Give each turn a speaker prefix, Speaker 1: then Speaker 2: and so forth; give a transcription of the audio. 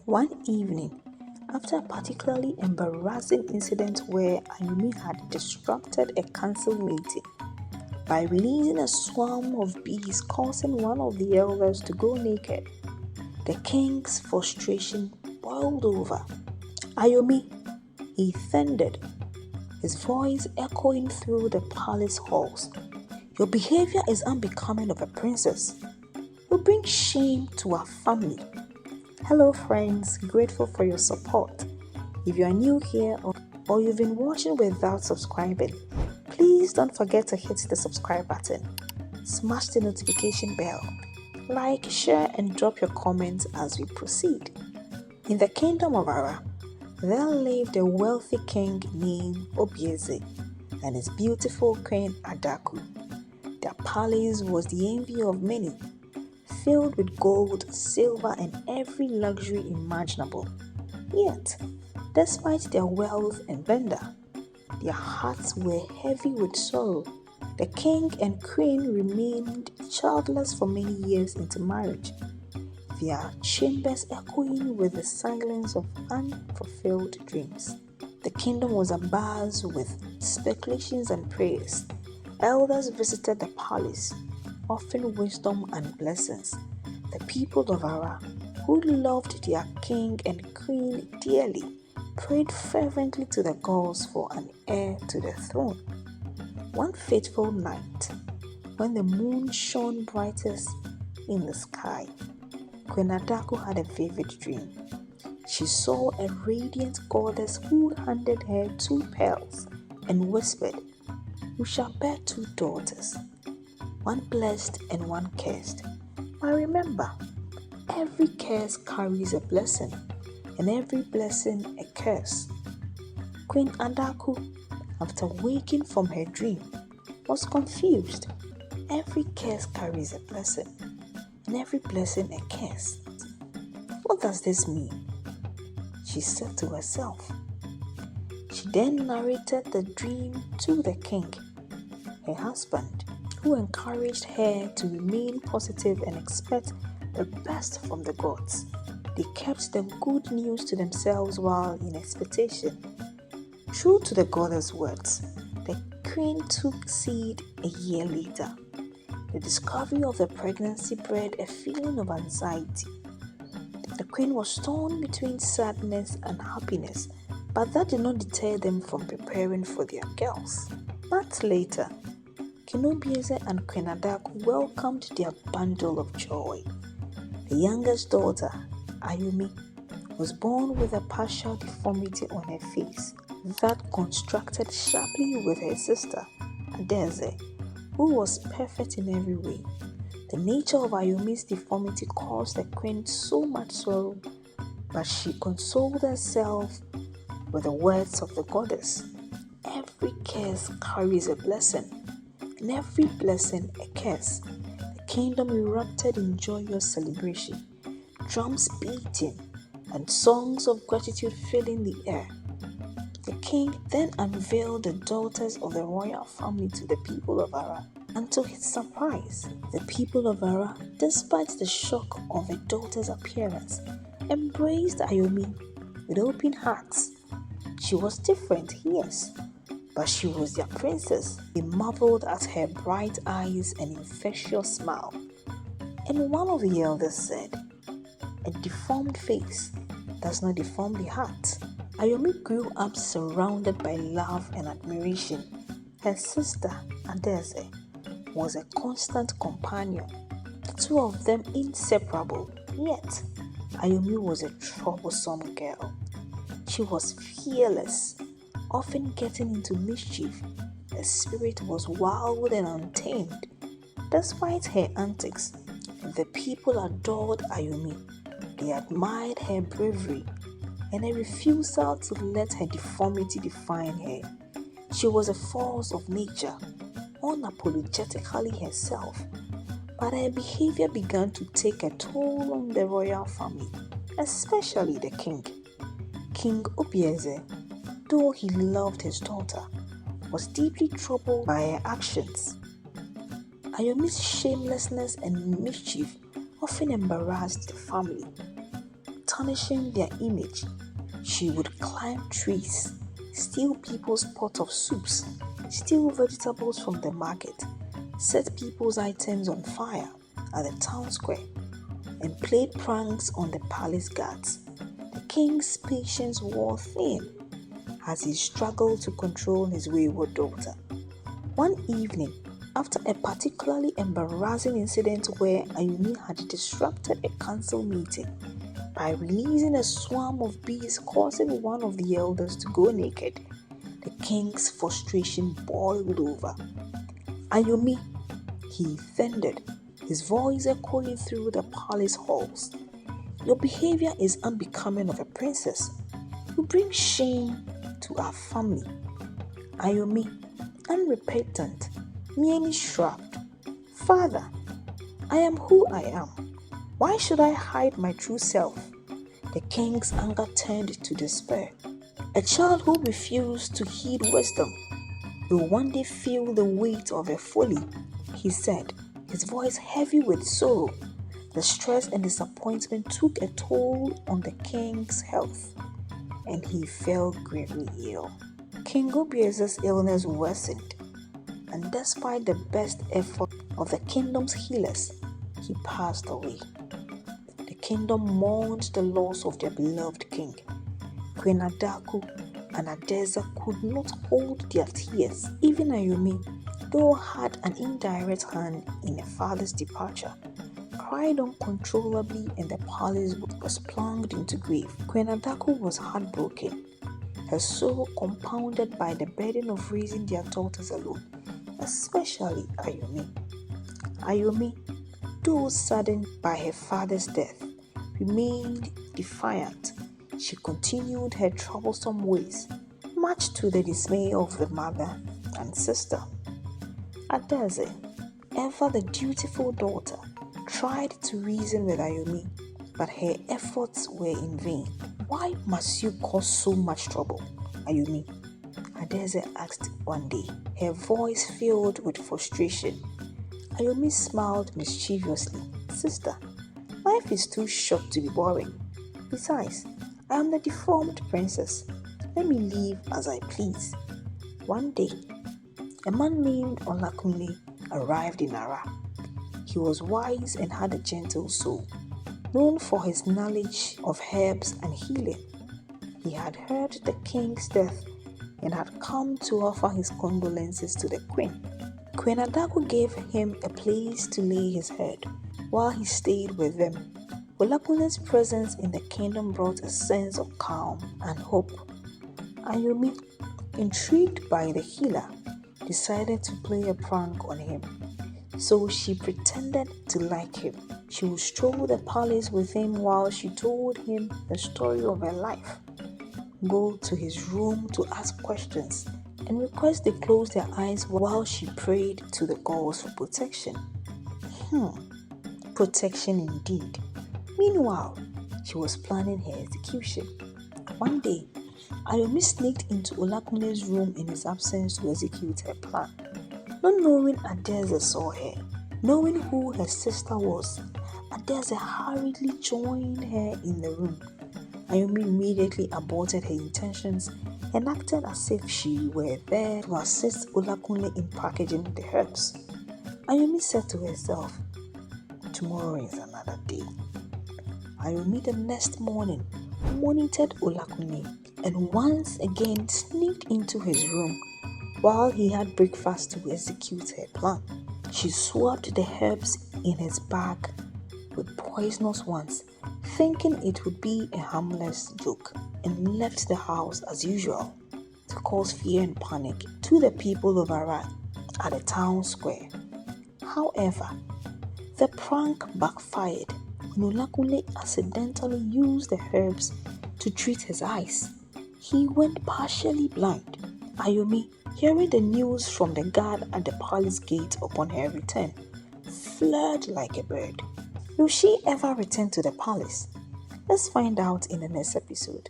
Speaker 1: One evening, after a particularly embarrassing incident where Ayomi had disrupted a council meeting by releasing a swarm of bees causing one of the elders to go naked, the king's frustration boiled over. "Ayomi," he thundered, his voice echoing through the palace halls, "your behavior is unbecoming of a princess. You bring shame to our family." Hello friends, grateful for your support. If you are new here or you've been watching without subscribing, please don't forget to hit the subscribe button, smash the notification bell, like, share and drop your comments as we proceed. In the kingdom of Ara, there lived a wealthy king named Obieze and his beautiful queen Adaku. Their palace was the envy of many, filled with gold, silver and every luxury imaginable. Yet, despite their wealth and splendor, their hearts were heavy with sorrow. The king and queen remained childless for many years into marriage, their chambers echoing with the silence of unfulfilled dreams. The kingdom was abuzz with speculations and prayers. Elders visited the palace, offering wisdom and blessings. The people of Ara, who loved their king and queen dearly, prayed fervently to the gods for an heir to the throne. One fateful night, when the moon shone brightest in the sky, Queen Adaku had a vivid dream. She saw a radiant goddess who handed her 2 pearls and whispered, "You shall bear 2 daughters, one blessed and one cursed. But remember, every curse carries a blessing, and every blessing a curse." Queen Adaku, after waking from her dream, was confused. Every curse carries a blessing, and every blessing a curse. What does this mean? She said to herself. She then narrated the dream to the king, her husband, who encouraged her to remain positive and expect the best from the gods. They kept the good news to themselves while in expectation. True to the goddess' words, the queen took seed a year later. The discovery of the pregnancy bred a feeling of anxiety. The queen was torn between sadness and happiness, but that did not deter them from preparing for their girls. Months later, King Obieze and Queen Adaku welcomed their bundle of joy. The youngest daughter, Ayomi, was born with a partial deformity on her face that contrasted sharply with her sister, Adeze, who was perfect in every way. The nature of Ayomi's deformity caused the queen so much sorrow, but she consoled herself with the words of the goddess. Every curse carries a blessing, and every blessing a curse. The kingdom erupted in joyous celebration, drums beating, and songs of gratitude filling the air. The king then unveiled the daughters of the royal family to the people of Ara, and to his surprise, the people of Ara, despite the shock of the daughter's appearance, embraced Ayomi with open hearts. She was different, yes, but she was their princess. They marveled at her bright eyes and infectious smile. And one of the elders said, "A deformed face does not deform the heart." Ayomi grew up surrounded by love and admiration. Her sister, Adeze, was a constant companion, the 2 of them inseparable. Yet, Ayomi was a troublesome girl. She was fearless, often getting into mischief. Her spirit was wild and untamed. Despite her antics, the people adored Ayomi. They admired her bravery and a refusal to let her deformity define her. She was a force of nature, unapologetically herself, but her behavior began to take a toll on the royal family, especially the king. King Obieze, though he loved his daughter, was deeply troubled by her actions. Ayomi's shamelessness and mischief often embarrassed the family. tarnishing their image. She would climb trees, steal people's pot of soups, steal vegetables from the market, set people's items on fire at the town square, and played pranks on the palace guards. The king's patience wore thin as he struggled to control his wayward daughter. One evening, after a particularly embarrassing incident where Ayomi had disrupted a council meeting by releasing a swarm of bees causing one of the elders to go naked, the king's frustration boiled over. "Ayomi," he thundered, his voice echoing through the palace halls, "your behavior is unbecoming of a princess. You bring shame to our family." Ayomi, unrepentant, merely shrugged. "Father, I am who I am. Why should I hide my true self?" The king's anger turned to despair. "A child who refused to heed wisdom will one day feel the weight of her folly," he said, his voice heavy with sorrow. The stress and disappointment took a toll on the king's health, and he fell gravely ill. King Obieze's illness worsened, and despite the best effort of the kingdom's healers, he passed away. The kingdom mourned the loss of their beloved king. Queen Adaku and Adeza could not hold their tears. Even Ayomi, though had an indirect hand in her father's departure, cried uncontrollably, and the palace was plunged into grief. Queen Adaku was heartbroken, her sorrow compounded by the burden of raising their daughters alone, especially Ayomi. Ayomi, though saddened by her father's death, remained defiant. She continued her troublesome ways, much to the dismay of the mother and sister. Adeze, ever the dutiful daughter, tried to reason with Ayomi, but her efforts were in vain. "Why must you cause so much trouble, Ayomi?" Adeze asked one day, her voice filled with frustration. Ayomi smiled mischievously. "Sister, life is too short to be boring. Besides, I am the deformed princess. Let me live as I please." One day, a man named Olakunle arrived in Ara. He was wise and had a gentle soul, known for his knowledge of herbs and healing. He had heard the king's death and had come to offer his condolences to the queen. Queen Adaku gave him a place to lay his head while he stayed with them. Olakunle's presence in the kingdom brought a sense of calm and hope. Ayomi, intrigued by the healer, decided to play a prank on him. So she pretended to like him. She would stroll the palace with him while she told him the story of her life, go to his room to ask questions, and request they close their eyes while she prayed to the gods for protection. Protection indeed. Meanwhile, she was planning her execution. One day, Ayomi sneaked into Olakunle's room in his absence to execute her plan. Not knowing Adeze saw her, knowing who her sister was, Adeze hurriedly joined her in the room. Ayomi immediately aborted her intentions and acted as if she were there to assist Olakunle in packaging the herbs. Ayomi said to herself, "Tomorrow is another day." Ayomi the next morning monitored Olakunle and once again sneaked into his room while he had breakfast to execute her plan. She swapped the herbs in his bag with poisonous ones, thinking it would be a harmless joke, and left the house as usual to cause fear and panic to the people of Ara at the town square. However, the prank backfired when Olakunle accidentally used the herbs to treat his eyes. He went partially blind. Ayomi, hearing the news from the guard at the palace gate upon her return, fled like a bird. Will she ever return to the palace? Let's find out in the next episode.